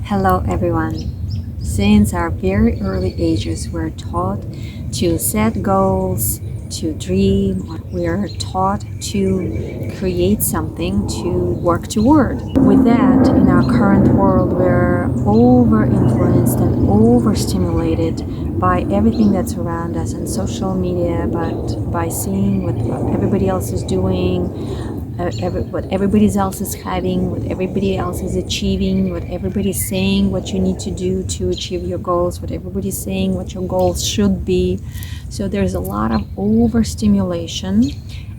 Hello, everyone. Since our very early ages, we're taught to set goals, to dream, we are taught to create something, to work toward. With that, in our current world, we're over influenced and overstimulated by everything that's around us in social media, but by seeing what everybody else is doing, what everybody else is having, what everybody else is achieving, what everybody's saying, what you need to do to achieve your goals, what everybody's saying, what your goals should be. So there's a lot of overstimulation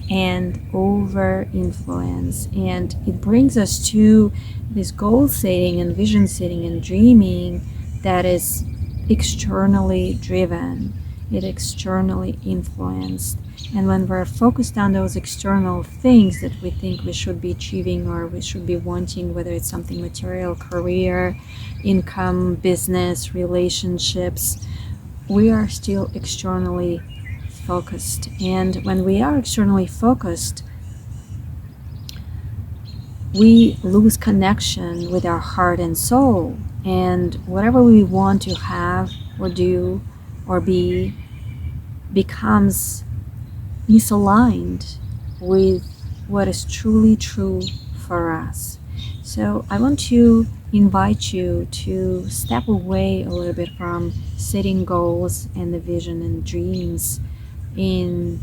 and over influence, and it brings us to this goal setting and vision setting and dreaming that is externally driven, it externally influenced. And when we're focused on those external things that we think we should be achieving or we should be wanting, whether it's something material, career, income, business, relationships, we are still externally focused. And when we are externally focused, we lose connection with our heart and soul. And whatever we want to have or do or be becomes misaligned with what is truly true for us. So I want to invite you to step away a little bit from setting goals and the vision and dreams in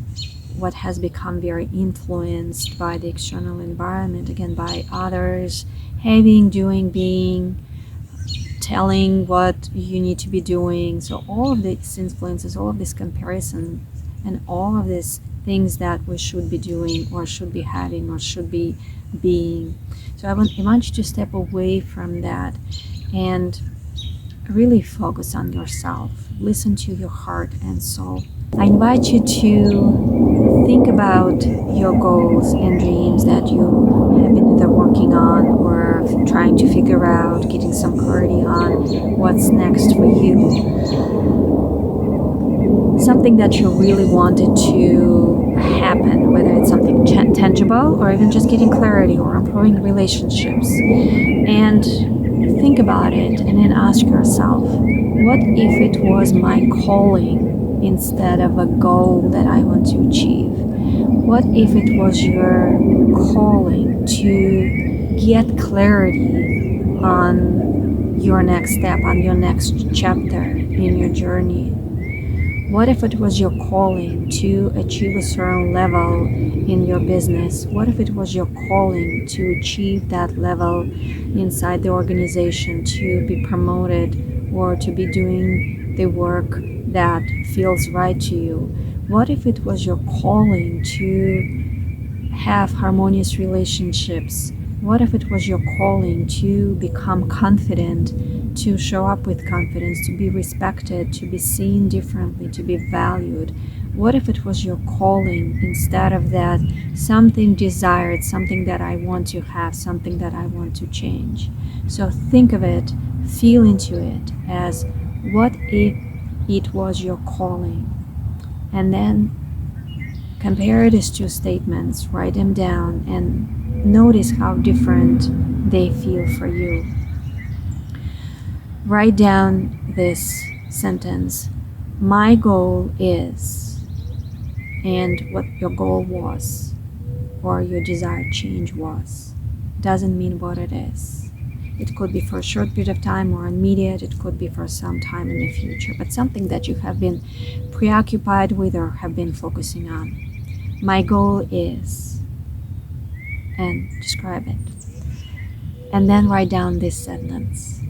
what has become very influenced by the external environment, again, by others, having, doing, being, telling what you need to be doing. So all of these influences, all of this comparison, and all of these things that we should be doing or should be having or should be being. So I want you to step away from that and really focus on yourself. Listen to your heart and soul. I invite you to think about your goals and dreams that you have been either working on or trying to figure out, getting some clarity on what's next for you. Something that you really wanted to happen, whether it's something tangible or even just getting clarity or improving relationships. And think about it and then ask yourself, what if it was my calling instead of a goal that I want to achieve? What if it was your calling to get clarity on your next step, on your next chapter in your journey? What if it was your calling to achieve a certain level in your business? What if it was your calling to achieve that level inside the organization, to be promoted or to be doing the work that feels right to you? What if it was your calling to have harmonious relationships? What if it was your calling to become confident, to show up with confidence, to be respected, to be seen differently, to be valued? What if it was your calling instead of that, something desired, something that I want to have, something that I want to change? So think of it, feel into it as, what if it was your calling? And then compare these two statements, write them down, and notice how different they feel for you. Write down this sentence: my goal is, and what your goal was or your desired change was. Doesn't mean what it is. It could be for a short period of time or immediate, it could be for some time in the future, but something that you have been preoccupied with or have been focusing on. My goal is, and describe it. And then write down this sentence: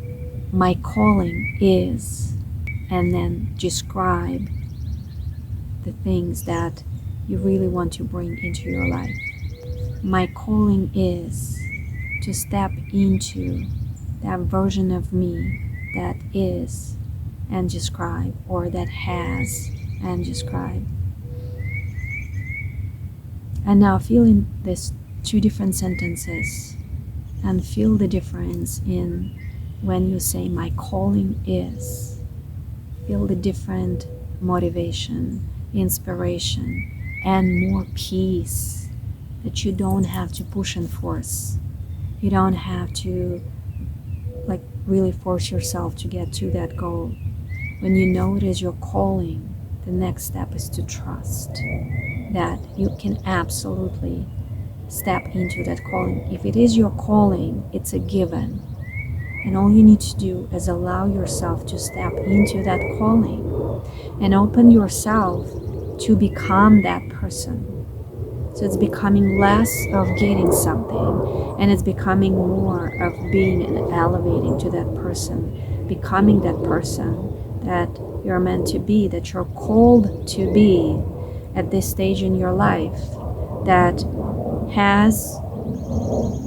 my calling is, and then describe the things that you really want to bring into your life. My calling is to step into that version of me that is, and describe, or that has, and describe. And now fill in these two different sentences and feel the difference in when you say my calling is. Feel the different motivation, inspiration, and more peace that you don't have to push and force. You don't have to really force yourself to get to that goal. When you know it is your calling, the next step is to trust that you can absolutely step into that calling. If it is your calling, it's a given. And all you need to do is allow yourself to step into that calling and open yourself to become that person. So it's becoming less of getting something, and it's becoming more of being and elevating to that person, becoming that person that you're meant to be, that you're called to be at this stage in your life, that has,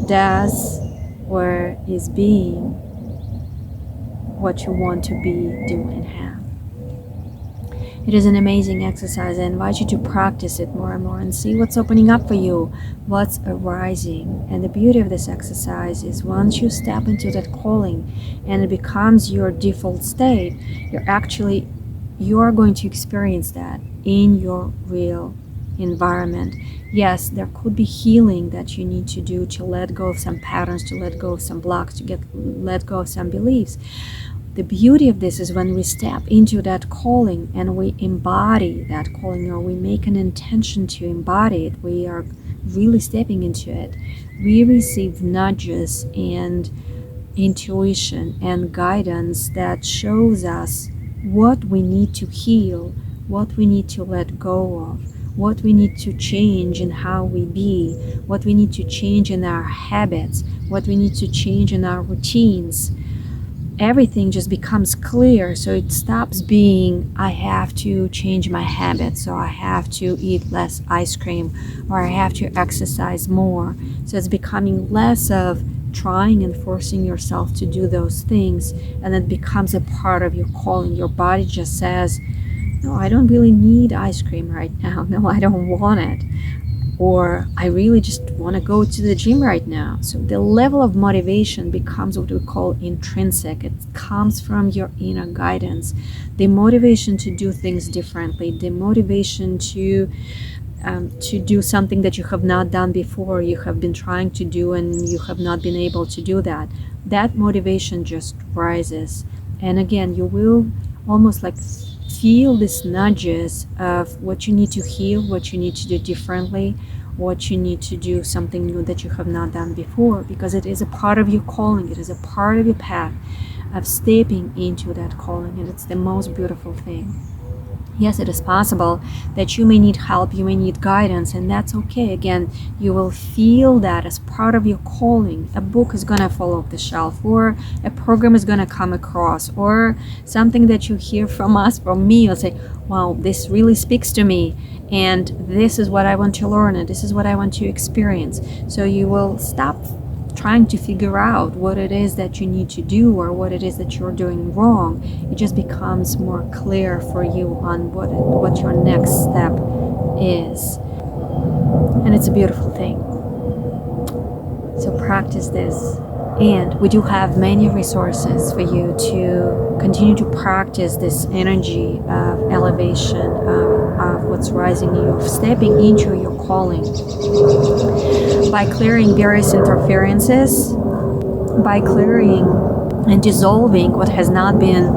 does, or is being what you want to be, do, and have. It is an amazing exercise. I invite you to practice it more and more and see what's opening up for you, what's arising. And the beauty of this exercise is once you step into that calling and it becomes your default state, you're going to experience that in your real environment. Yes, there could be healing that you need to do to let go of some patterns, to let go of some blocks, to let go of some beliefs. The beauty of this is when we step into that calling and we embody that calling, or we make an intention to embody it, we are really stepping into it. We receive nudges and intuition and guidance that shows us what we need to heal, what we need to let go of, what we need to change in how we be, what we need to change in our habits, what we need to change in our routines. Everything just becomes clear. So it stops being, I have to change my habits, so I have to eat less ice cream, or I have to exercise more. So it's becoming less of trying and forcing yourself to do those things, and it becomes a part of your calling. Your body just says, no, I don't really need ice cream right now. No, I don't want it. Or I really just want to go to the gym right now. So the level of motivation becomes what we call intrinsic. It comes from your inner guidance. The motivation to do things differently, the motivation to do something that you have not done before, you have been trying to do and you have not been able to do that. That motivation just rises. And again, you will almost like feel these nudges of what you need to heal, what you need to do differently, what you need to do something new that you have not done before, because it is a part of your calling. It is a part of your path of stepping into that calling, and it's the most beautiful thing. Yes, it is possible that you may need help, you may need guidance, and that's okay. Again, you will feel that as part of your calling. A book is going to fall off the shelf, or a program is going to come across, or something that you hear from us, from me, you'll say, wow, this really speaks to me, and this is what I want to learn, and this is what I want to experience. So you will stop trying to figure out what it is that you need to do or what it is that you're doing wrong. It just becomes more clear for you on what your next step is. And it's a beautiful thing. So practice this. And we do have many resources for you to continue to practice this energy of elevation, of what's rising in you, of stepping into your calling. By clearing various interferences, by clearing and dissolving what has not been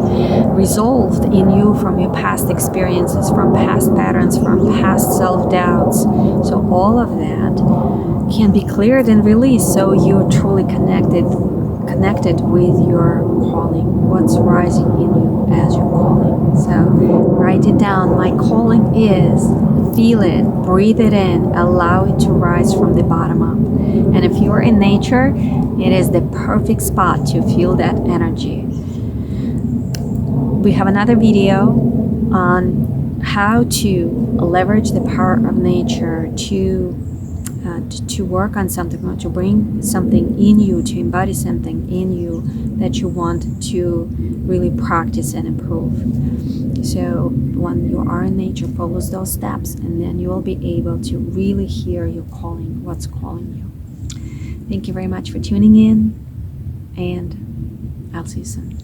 resolved in you from your past experiences, from past patterns, from past self-doubts. So all of that can be cleared and released, so you're truly connected with your calling, what's rising in you as your calling. So write it down. My calling is, feel it, breathe it in, allow it to rise from the bottom up. And if you're in nature, it is the perfect spot to feel that energy. We have another video on how to leverage the power of nature to work on something, to bring something in you, to embody something in you that you want to really practice and improve. So when you are in nature, follow those steps, and then you will be able to really hear your calling, what's calling you. Thank you very much for tuning in, and I'll see you soon.